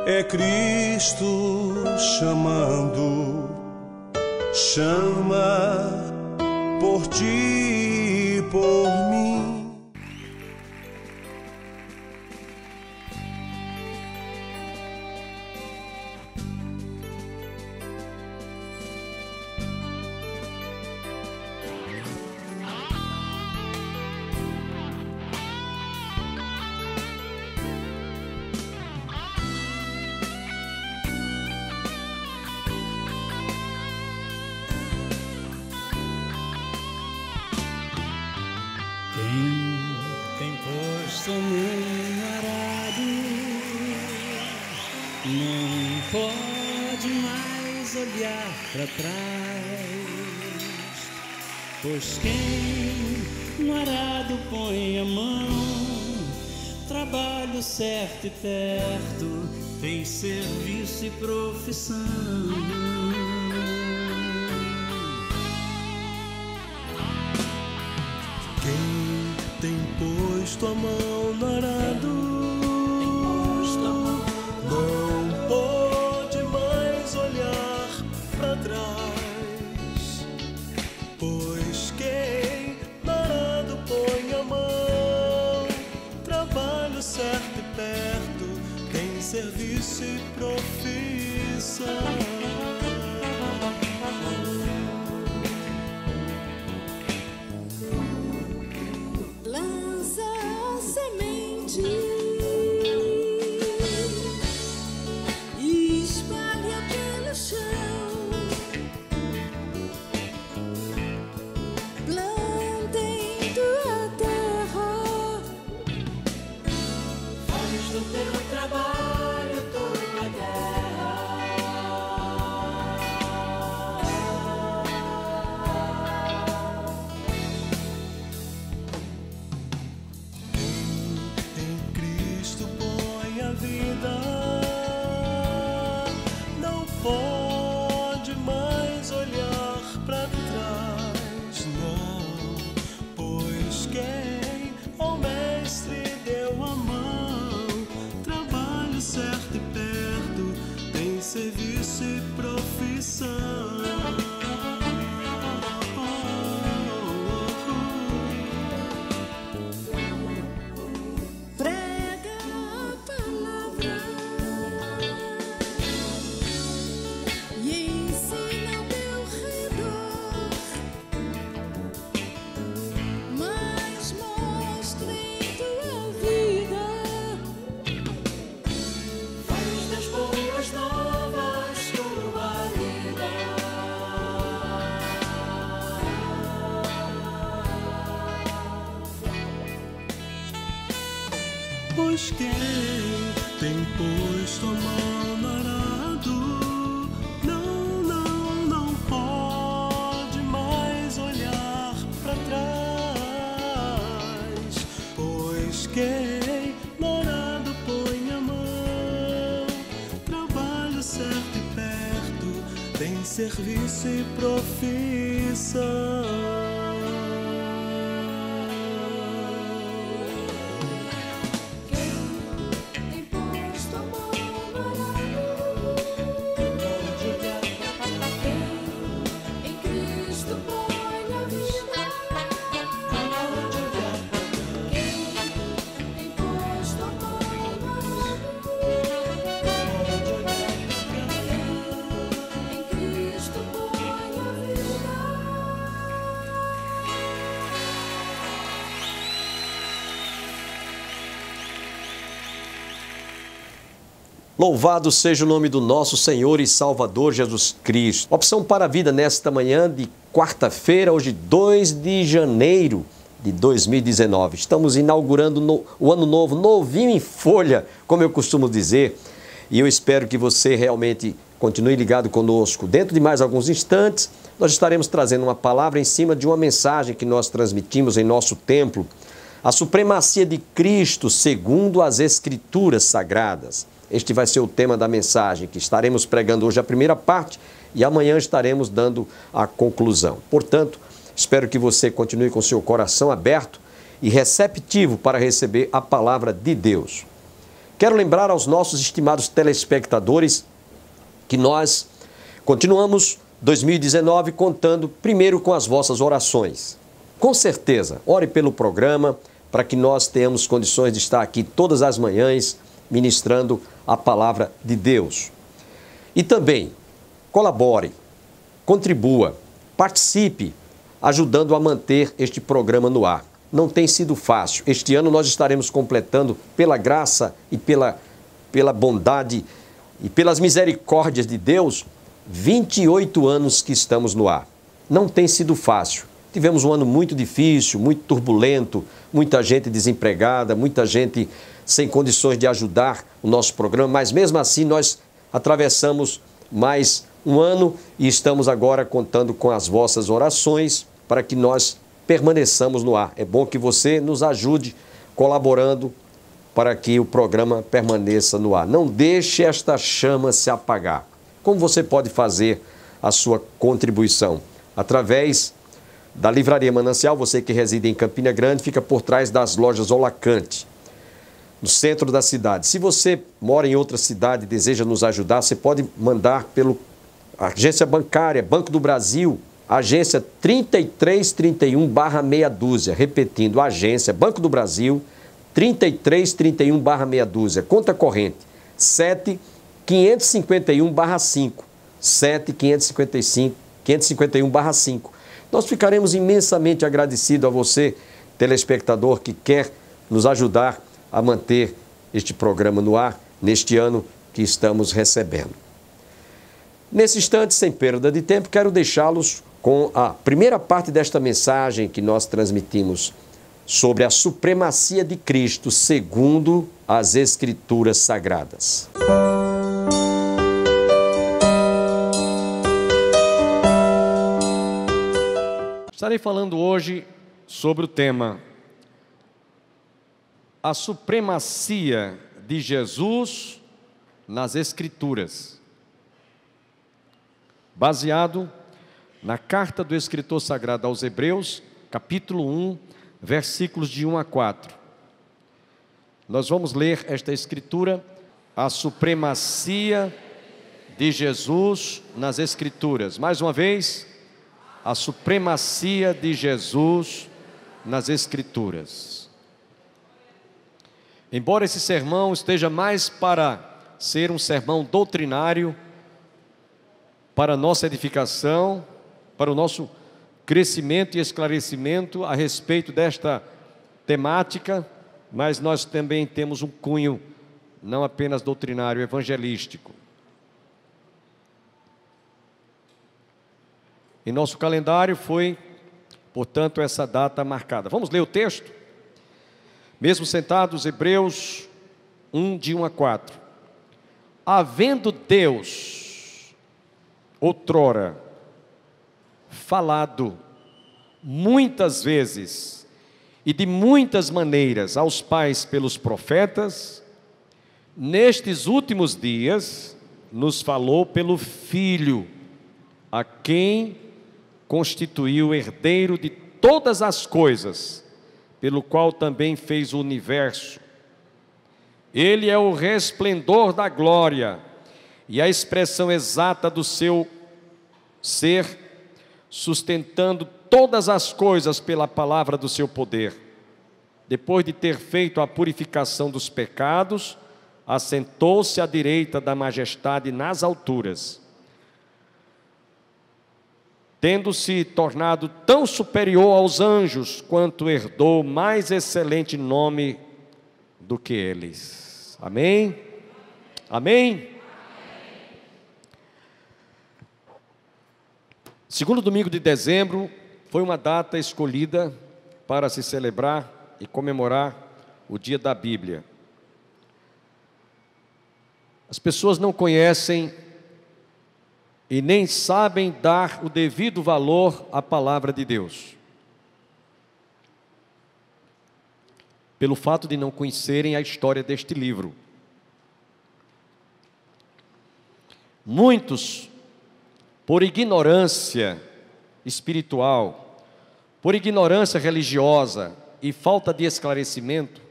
É Cristo chamando, chama por ti e por mim. Quem posto a mão no arado não pode mais olhar para trás, pois quem no arado põe a mão, trabalho certo e perto, tem serviço e profissão. Tem posto a mão no arado, não pode mais olhar para trás, pois quem no arado põe a mão, trabalho certo e perto, tem serviço e profissão. Não pode mais olhar para trás, não, pois quem ao mestre deu a mão, trabalho certo e perto, tem serviço e profissão. Pois quem tem posto a mão no arado, não pode mais olhar para trás, pois quem no arado põe a mão, trabalho certo e perto, tem serviço e profissão. Louvado seja o nome do nosso Senhor e Salvador Jesus Cristo. Opção para a vida nesta manhã de quarta-feira, hoje 2 de janeiro de 2019. Estamos inaugurando o ano novo, novinho em folha, como eu costumo dizer. E eu espero que você realmente continue ligado conosco. Dentro de mais alguns instantes, nós estaremos trazendo uma palavra em cima de uma mensagem que nós transmitimos em nosso templo. A supremacia de Cristo segundo as Escrituras Sagradas. Este vai ser o tema da mensagem que estaremos pregando hoje a primeira parte e amanhã estaremos dando a conclusão. Portanto, espero que você continue com seu coração aberto e receptivo para receber a palavra de Deus. Quero lembrar aos nossos estimados telespectadores que nós continuamos 2019 contando primeiro com as vossas orações. Com certeza, ore pelo programa para que nós tenhamos condições de estar aqui todas as manhãs ministrando a palavra de Deus. E também colabore, contribua, participe, ajudando a manter este programa no ar. Não tem sido fácil. Este ano nós estaremos completando, pela graça e pela bondade e pelas misericórdias de Deus, 28 anos que estamos no ar. Não tem sido fácil. Tivemos um ano muito difícil, muito turbulento, muita gente desempregada, muita gente sem condições de ajudar o nosso programa, mas mesmo assim nós atravessamos mais um ano e estamos agora contando com as vossas orações para que nós permaneçamos no ar. É bom que você nos ajude colaborando para que o programa permaneça no ar. Não deixe esta chama se apagar. Como você pode fazer a sua contribuição? Através da Livraria Manancial, você que reside em Campina Grande, fica por trás das lojas Olacante, no centro da cidade. Se você mora em outra cidade e deseja nos ajudar, você pode mandar pela agência bancária, Banco do Brasil, agência 3331/meia dúzia. Repetindo, agência Banco do Brasil, 3331/meia dúzia. Conta corrente, 7551/5. 7551/5. Nós ficaremos imensamente agradecidos a você, telespectador, que quer nos ajudar a manter este programa no ar neste ano que estamos recebendo. Nesse instante, sem perda de tempo, quero deixá-los com a primeira parte desta mensagem que nós transmitimos sobre a supremacia de Cristo segundo as Escrituras Sagradas. Estarei falando hoje sobre o tema a supremacia de Jesus nas Escrituras, baseado na carta do escritor sagrado aos Hebreus, capítulo 1, versículos de 1 a 4. Nós vamos ler esta escritura, a supremacia de Jesus nas Escrituras. Mais uma vez, a supremacia de Jesus nas Escrituras. Embora esse sermão esteja mais para ser um sermão doutrinário, para nossa edificação, para o nosso crescimento e esclarecimento a respeito desta temática, mas nós também temos um cunho não apenas doutrinário, evangelístico. Em nosso calendário foi, portanto, essa data marcada. Vamos ler o texto? Mesmo sentados, Hebreus 1, de 1 a 4. Havendo Deus, outrora, falado muitas vezes e de muitas maneiras aos pais pelos profetas, nestes últimos dias nos falou pelo Filho, a quem constituiu herdeiro de todas as coisas, pelo qual também fez o universo. Ele é o resplendor da glória e a expressão exata do seu ser, sustentando todas as coisas pela palavra do seu poder. Depois de ter feito a purificação dos pecados, assentou-se à direita da majestade nas alturas, tendo-se tornado tão superior aos anjos, quanto herdou mais excelente nome do que eles. Amém? Amém? Segundo domingo de dezembro foi uma data escolhida para se celebrar e comemorar o dia da Bíblia. As pessoas não conhecem e nem sabem dar o devido valor à palavra de Deus, pelo fato de não conhecerem a história deste livro. Muitos, por ignorância espiritual, por ignorância religiosa e falta de esclarecimento,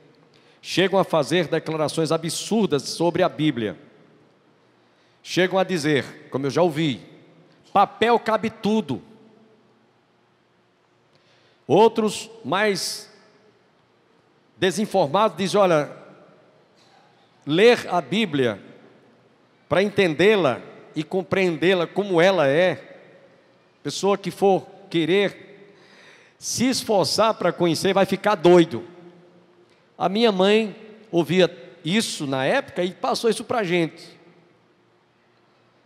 chegam a fazer declarações absurdas sobre a Bíblia. Chegam a dizer, como eu já ouvi, papel cabe tudo. Outros, mais desinformados, dizem, olha, ler a Bíblia para entendê-la e compreendê-la como ela é, pessoa que for querer se esforçar para conhecer vai ficar doido. A minha mãe ouvia isso na época e passou isso para a gente.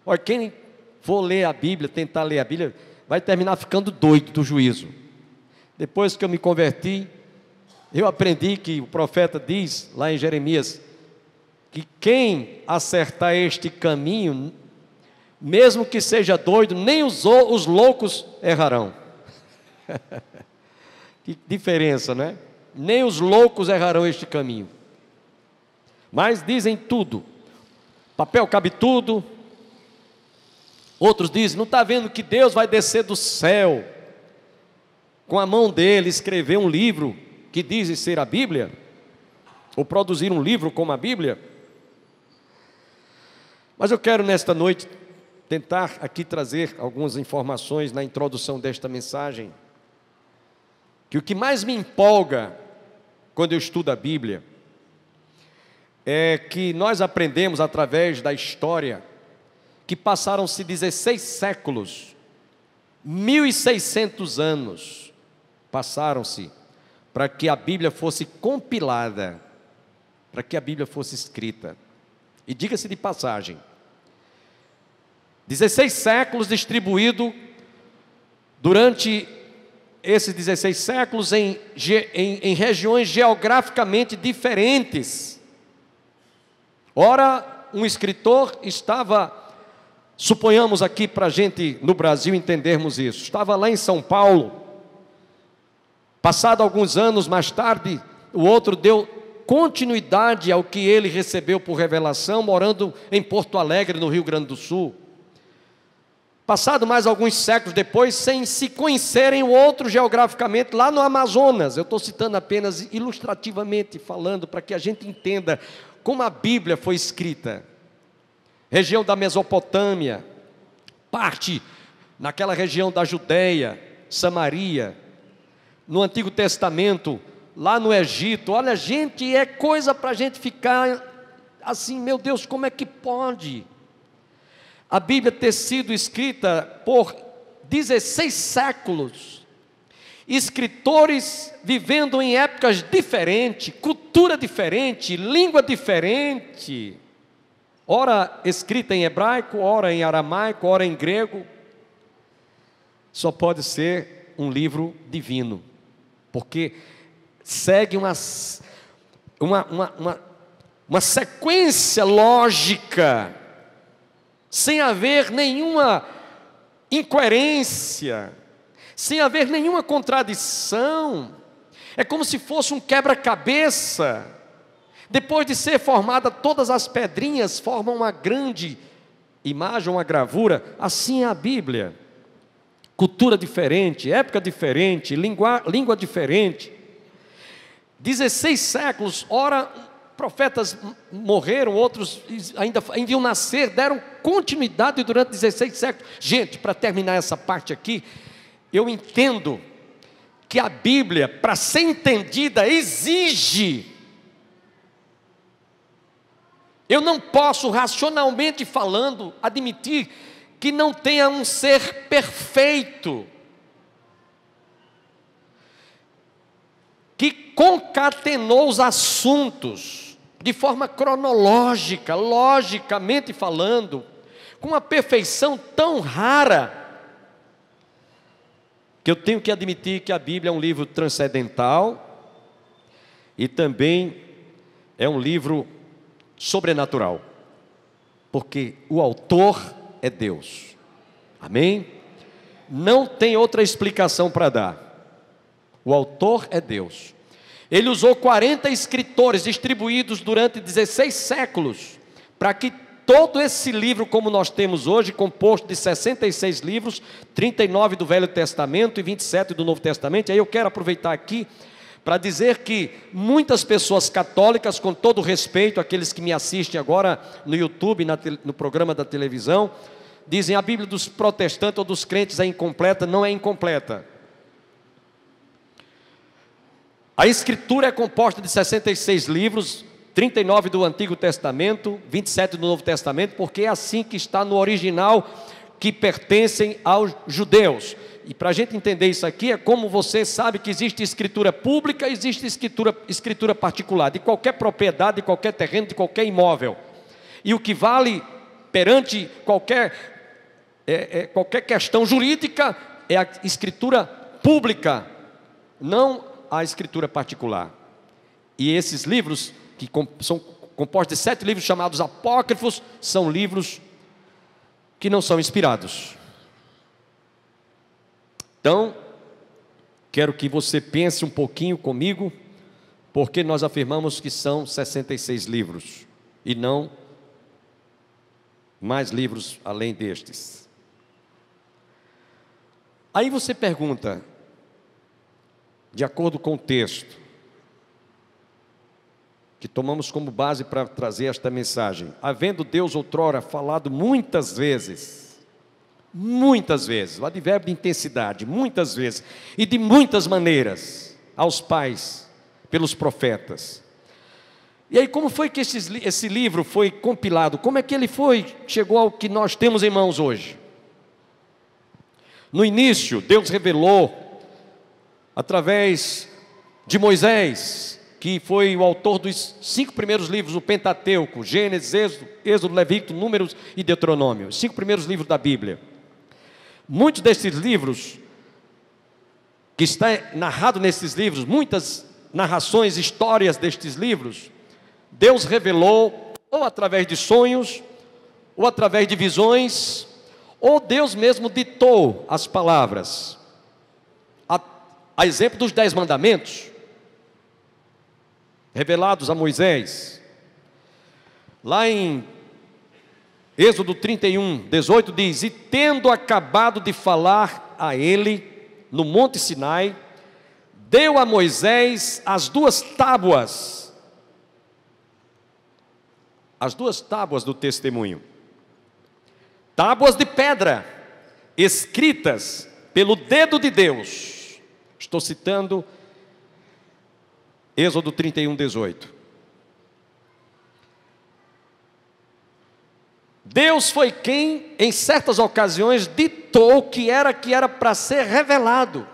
Olha, quem for ler a Bíblia, tentar ler a Bíblia, vai terminar ficando doido do juízo. Depois que eu me converti, eu aprendi que o profeta diz lá em Jeremias, que quem acertar este caminho, mesmo que seja doido, nem os loucos errarão. Que diferença, né? Nem os loucos errarão este caminho. Mas dizem tudo, papel cabe tudo. Outros dizem, não está vendo que Deus vai descer do céu, com a mão dele escrever um livro que diz ser a Bíblia? Ou produzir um livro como a Bíblia? Mas eu quero nesta noite tentar aqui trazer algumas informações na introdução desta mensagem, que o que mais me empolga quando eu estudo a Bíblia é que nós aprendemos através da história que passaram-se 16 séculos, 1.600 anos passaram-se para que a Bíblia fosse compilada, para que a Bíblia fosse escrita. E diga-se de passagem, 16 séculos distribuído durante esses 16 séculos em regiões geograficamente diferentes. Ora, um escritor estava, suponhamos aqui para a gente no Brasil entendermos isso, estava lá em São Paulo, passado alguns anos mais tarde, o outro deu continuidade ao que ele recebeu por revelação, morando em Porto Alegre, no Rio Grande do Sul. Passado mais alguns séculos depois, sem se conhecerem o outro geograficamente, lá no Amazonas, eu estou citando apenas ilustrativamente, falando para que a gente entenda como a Bíblia foi escrita. Região da Mesopotâmia, parte naquela região da Judéia, Samaria, no Antigo Testamento, lá no Egito. Olha, gente, é coisa para a gente ficar assim, meu Deus, como é que pode a Bíblia ter sido escrita por 16 séculos, escritores vivendo em épocas diferentes, cultura diferente, língua diferente, ora escrita em hebraico, ora em aramaico, ora em grego? Só pode ser um livro divino, porque segue uma sequência lógica, sem haver nenhuma incoerência, sem haver nenhuma contradição. É como se fosse um quebra-cabeça. Depois de ser formada, todas as pedrinhas formam uma grande imagem, uma gravura. Assim é a Bíblia. Cultura diferente, época diferente, língua diferente. 16 séculos, ora profetas morreram, outros ainda iam nascer, deram continuidade durante 16 séculos. Gente, para terminar essa parte aqui, eu entendo que a Bíblia, para ser entendida, exige. Eu não posso, racionalmente falando, admitir que não tenha um ser perfeito, que concatenou os assuntos de forma cronológica, logicamente falando, com uma perfeição tão rara, que eu tenho que admitir que a Bíblia é um livro transcendental e também é um livro sobrenatural, porque o autor é Deus. Amém? Não tem outra explicação para dar. O autor é Deus. Ele usou 40 escritores distribuídos durante 16 séculos para que todo esse livro, como nós temos hoje, composto de 66 livros, 39 do Velho Testamento e 27 do Novo Testamento. Aí eu quero aproveitar aqui para dizer que muitas pessoas católicas, com todo respeito, aqueles que me assistem agora no YouTube, no programa da televisão, dizem a Bíblia dos protestantes ou dos crentes é incompleta. Não é incompleta. A Escritura é composta de 66 livros, 39 do Antigo Testamento, 27 do Novo Testamento, porque é assim que está no original, que pertencem aos judeus. E para a gente entender isso aqui, é como você sabe que existe escritura pública, existe escritura particular, de qualquer propriedade, de qualquer terreno, de qualquer imóvel. E o que vale perante qualquer questão jurídica é a escritura pública, não a escritura particular. E esses livros, que são compostos de 7 livros chamados apócrifos, são livros que não são inspirados. Então, quero que você pense um pouquinho comigo, porque nós afirmamos que são 66 livros, e não mais livros além destes. Aí você pergunta, de acordo com o texto, que tomamos como base para trazer esta mensagem, havendo Deus outrora falado muitas vezes, o advérbio de intensidade, muitas vezes, e de muitas maneiras, aos pais, pelos profetas. E aí, como foi que esse livro foi compilado? Como é que ele chegou ao que nós temos em mãos hoje? No início, Deus revelou, através de Moisés, que foi o autor dos 5 primeiros livros do Pentateuco, Gênesis, Êxodo, Levítico, Números e Deuteronômio, os 5 primeiros livros da Bíblia. Muitos desses livros, que está narrado nesses livros, muitas narrações, histórias destes livros, Deus revelou, ou através de sonhos, ou através de visões, ou Deus mesmo ditou as palavras. A exemplo dos 10 mandamentos, revelados a Moisés, lá em Êxodo 31, 18 diz: e tendo acabado de falar a ele no monte Sinai, deu a Moisés as 2 tábuas, do testemunho, tábuas de pedra, escritas pelo dedo de Deus. Estou citando Êxodo 31, 18. Deus foi quem, em certas ocasiões, ditou que era para ser revelado,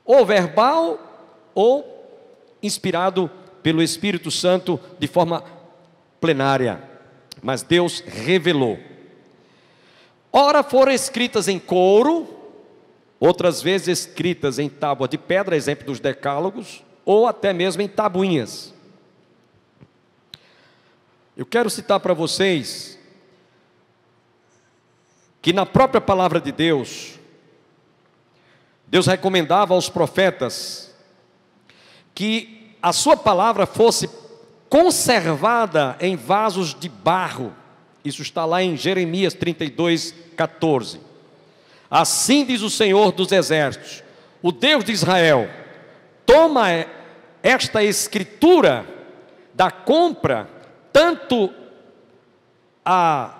ou verbal, ou inspirado pelo Espírito Santo de forma plenária. Mas Deus revelou. Ora foram escritas em couro, outras vezes escritas em tábua de pedra, exemplo dos decálogos, ou até mesmo em tabuinhas. Eu quero citar para vocês que na própria palavra de Deus, Deus recomendava aos profetas que a sua palavra fosse conservada em vasos de barro. Isso está lá em Jeremias 32, 14. Assim diz o Senhor dos Exércitos, o Deus de Israel: toma esta escritura da compra, tanto a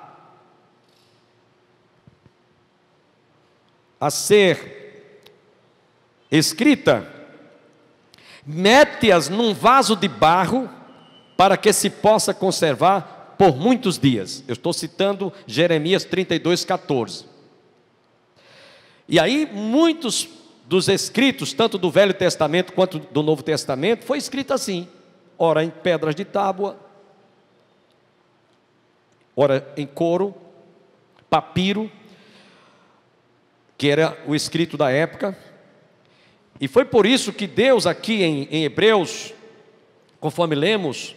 ser escrita, mete-as num vaso de barro, para que se possa conservar por muitos dias. Eu estou citando Jeremias 32, 14. E aí muitos dos escritos, tanto do Velho Testamento quanto do Novo Testamento, foi escrito assim, ora em pedras de tábua, ora em couro, papiro, que era o escrito da época. E foi por isso que Deus aqui em Hebreus, conforme lemos,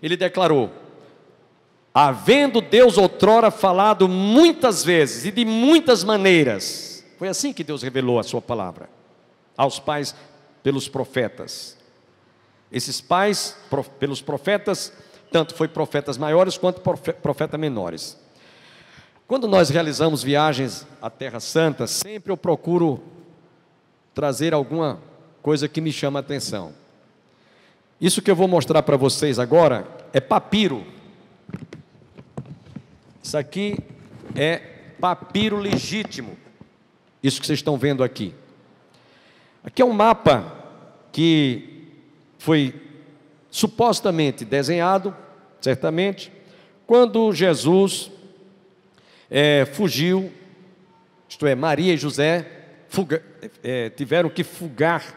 ele declarou: havendo Deus outrora falado muitas vezes e de muitas maneiras. Foi assim que Deus revelou a sua palavra aos pais pelos profetas. Esses pais pelos profetas, tanto foi profetas maiores quanto profetas menores. Quando nós realizamos viagens à Terra Santa, sempre eu procuro trazer alguma coisa que me chama a atenção. Isso que eu vou mostrar para vocês agora é papiro. Isso aqui é papiro legítimo. Isso que vocês estão vendo aqui. Aqui é um mapa que foi supostamente desenhado, certamente, quando Jesus fugiu, isto é, Maria e José tiveram que fugar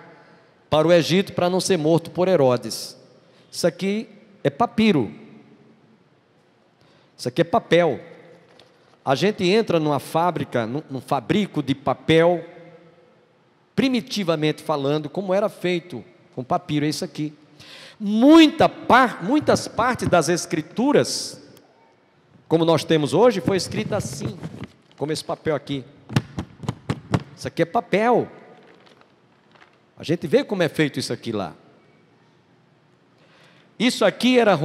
para o Egito para não ser morto por Herodes. Isso aqui é papiro. Isso aqui é papel. A gente entra numa fábrica, num fabrico de papel, primitivamente falando, como era feito com papiro, é isso aqui. Muitas partes das escrituras, como nós temos hoje, foi escrita assim, como esse papel aqui. Isso aqui é papel. A gente vê como é feito isso aqui lá. Isso aqui era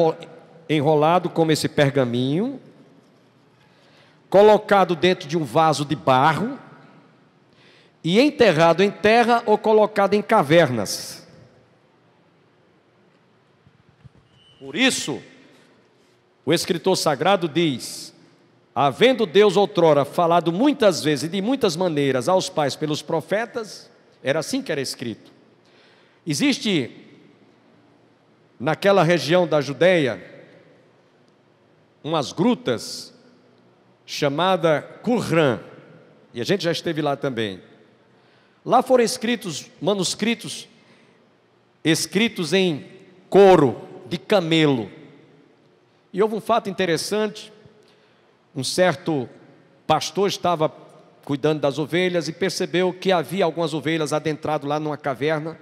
enrolado como esse pergaminho, colocado dentro de um vaso de barro e enterrado em terra ou colocado em cavernas. Por isso, o escritor sagrado diz: havendo Deus outrora falado muitas vezes e de muitas maneiras aos pais pelos profetas, era assim que era escrito. Existe naquela região da Judeia umas grutas chamada Qumran, e a gente já esteve lá também. Lá foram escritos manuscritos escritos em couro de camelo. E houve um fato interessante. Um certo pastor estava cuidando das ovelhas e percebeu que havia algumas ovelhas adentrado lá numa caverna,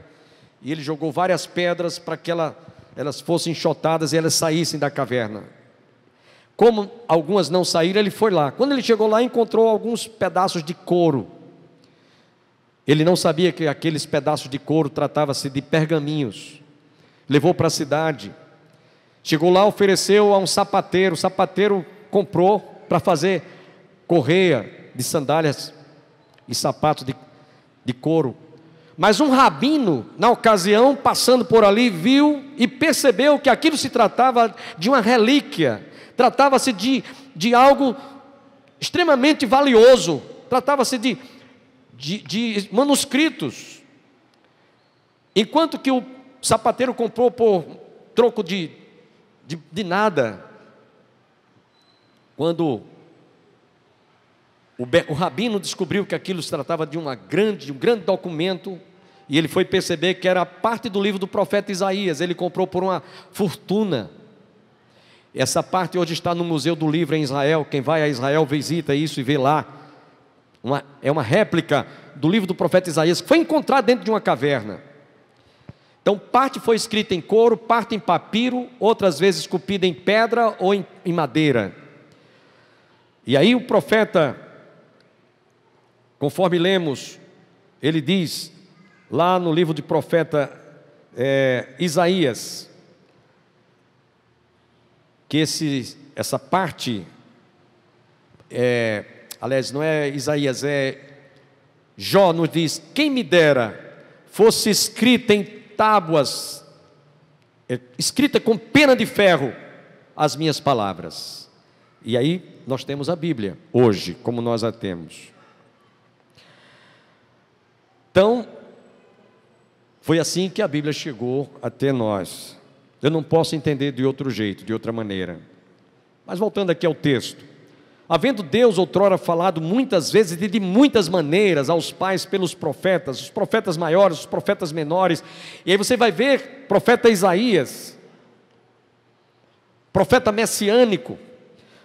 e ele jogou várias pedras para que elas fossem enxotadas e elas saíssem da caverna. Como algumas não saíram, ele foi lá. Quando ele chegou lá, encontrou alguns pedaços de couro. Ele não sabia que aqueles pedaços de couro tratavam-se de pergaminhos. Levou para a cidade. Chegou lá, ofereceu a um sapateiro. O sapateiro comprou para fazer correia de sandálias e sapatos de couro. Mas um rabino, na ocasião, passando por ali, viu e percebeu que aquilo se tratava de uma relíquia. Tratava-se de algo extremamente valioso. Tratava-se de manuscritos. Enquanto que o sapateiro comprou por troco de nada. Quando o rabino descobriu que aquilo se tratava de um grande documento, e ele foi perceber que era parte do livro do profeta Isaías, ele comprou por uma fortuna. Essa parte hoje está no Museu do Livro em Israel. Quem vai a Israel visita isso e vê lá. É uma réplica do livro do profeta Isaías, que foi encontrado dentro de uma caverna. Então, parte foi escrita em couro, parte em papiro, outras vezes esculpida em pedra ou em madeira. E aí o profeta, conforme lemos, ele diz, lá no livro do profeta Isaías, que essa parte, aliás, não é Isaías, é Jó, nos diz: quem me dera fosse escrita em tábuas, escrita com pena de ferro, as minhas palavras. E aí nós temos a Bíblia, hoje, como nós a temos. Então, foi assim que a Bíblia chegou até nós. Eu não posso entender de outro jeito, de outra maneira. Mas voltando aqui ao texto. Havendo Deus outrora falado muitas vezes e de muitas maneiras aos pais pelos profetas, os profetas maiores, os profetas menores. E aí você vai ver profeta Isaías, profeta messiânico,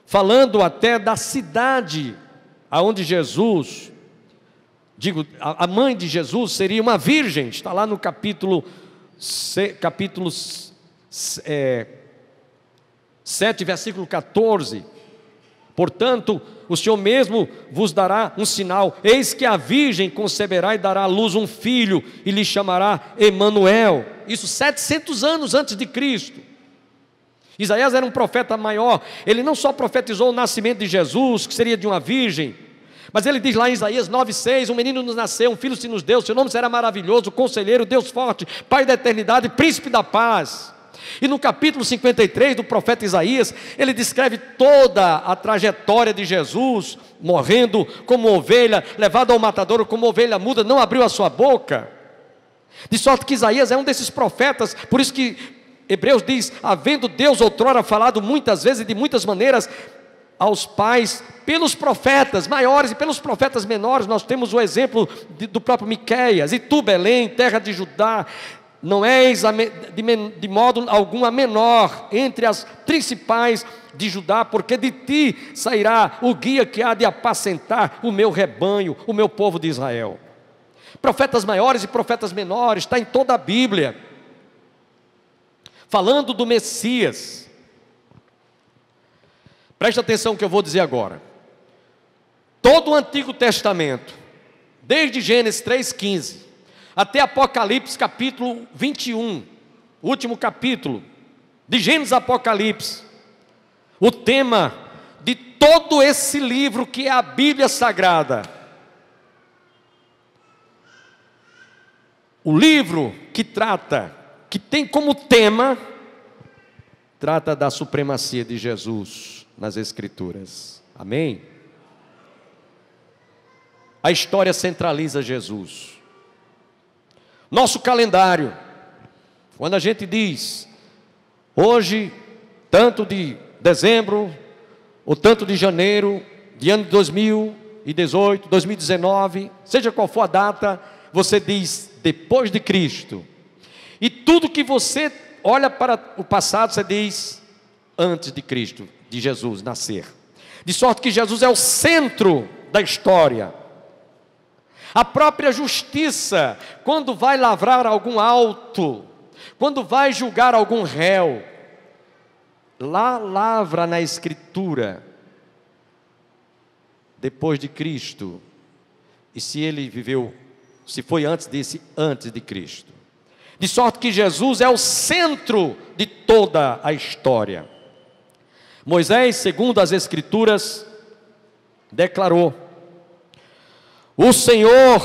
falando até da cidade aonde Jesus, a mãe de Jesus seria uma virgem. Está lá no capítulo 7, versículo 14. Portanto, o Senhor mesmo vos dará um sinal: eis que a virgem conceberá e dará à luz um filho, e lhe chamará Emanuel. Isso 700 anos antes de Cristo. Isaías era um profeta maior. Ele não só profetizou o nascimento de Jesus, que seria de uma virgem, Mas ele diz lá em Isaías 9,6: um menino nos nasceu, um filho se nos deu, seu nome será maravilhoso, conselheiro, Deus forte, Pai da eternidade, príncipe da paz. E no capítulo 53 do profeta Isaías, ele descreve toda a trajetória de Jesus, morrendo como ovelha, levado ao matadouro como ovelha muda, não abriu a sua boca. De sorte que Isaías é um desses profetas, por isso que Hebreus diz: havendo Deus outrora falado muitas vezes e de muitas maneiras aos pais, pelos profetas maiores e pelos profetas menores. Nós temos o exemplo do próprio Miqueias: e tu, Belém, terra de Judá, não és de modo algum a menor entre as principais de Judá, porque de ti sairá o guia que há de apacentar o meu rebanho, o meu povo de Israel. Profetas maiores e profetas menores, está em toda a Bíblia, falando do Messias. Presta atenção no que eu vou dizer agora. Todo o Antigo Testamento, desde Gênesis 3,15 até Apocalipse capítulo 21, o último capítulo de Gênesis Apocalipse, o tema de todo esse livro que é a Bíblia Sagrada, o livro que tem como tema, trata da supremacia de Jesus nas Escrituras. Amém? A história centraliza Jesus. Nosso calendário, quando a gente diz hoje, tanto de dezembro, ou tanto de janeiro, de ano de 2018, 2019, seja qual for a data, você diz depois de Cristo. E tudo que você olha para o passado, você diz antes de Cristo, de Jesus nascer. De sorte que Jesus é o centro da história. A própria justiça, quando vai lavrar algum auto, quando vai julgar algum réu, lá lavra na Escritura, depois de Cristo. E se ele viveu, se foi antes de Cristo. De sorte que Jesus é o centro de toda a história. Moisés, segundo as Escrituras, declarou: o Senhor,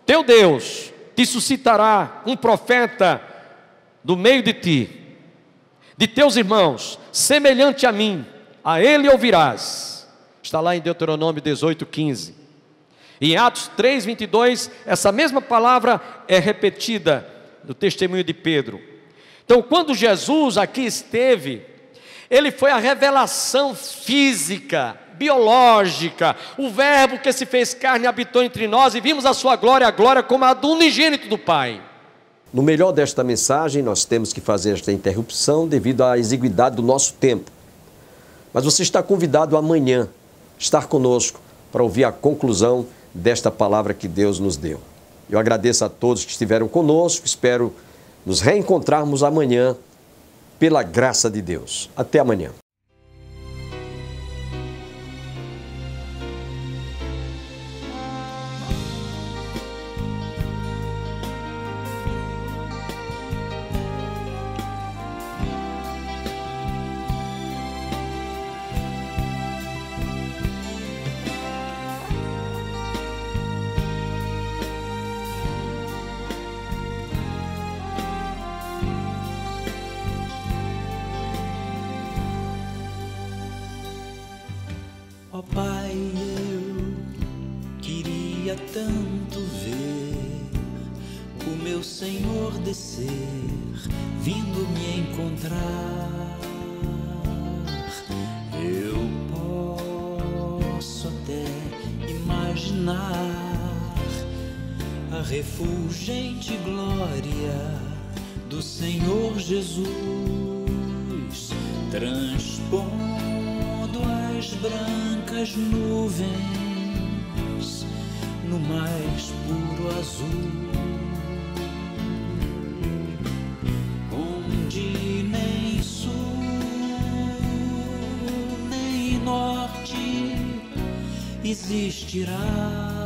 teu Deus, te suscitará um profeta do meio de ti, de teus irmãos, semelhante a mim, a ele ouvirás. Está lá em Deuteronômio 18,15. E em Atos 3,22, essa mesma palavra é repetida no testemunho de Pedro. Então, quando Jesus aqui esteve, ele foi a revelação física, biológica, o verbo que se fez carne habitou entre nós e vimos a sua glória, a glória como a do unigênito do Pai. No melhor desta mensagem, nós temos que fazer esta interrupção devido à exiguidade do nosso tempo. Mas você está convidado amanhã a estar conosco para ouvir a conclusão desta palavra que Deus nos deu. Eu agradeço a todos que estiveram conosco, espero nos reencontrarmos amanhã, pela graça de Deus. Até amanhã. Ó Pai, eu queria tanto ver o meu Senhor descer, vindo me encontrar. Eu posso até imaginar a refulgente glória do Senhor Jesus transpondo as brancas nuvens no mais puro azul, onde nem sul nem norte existirá.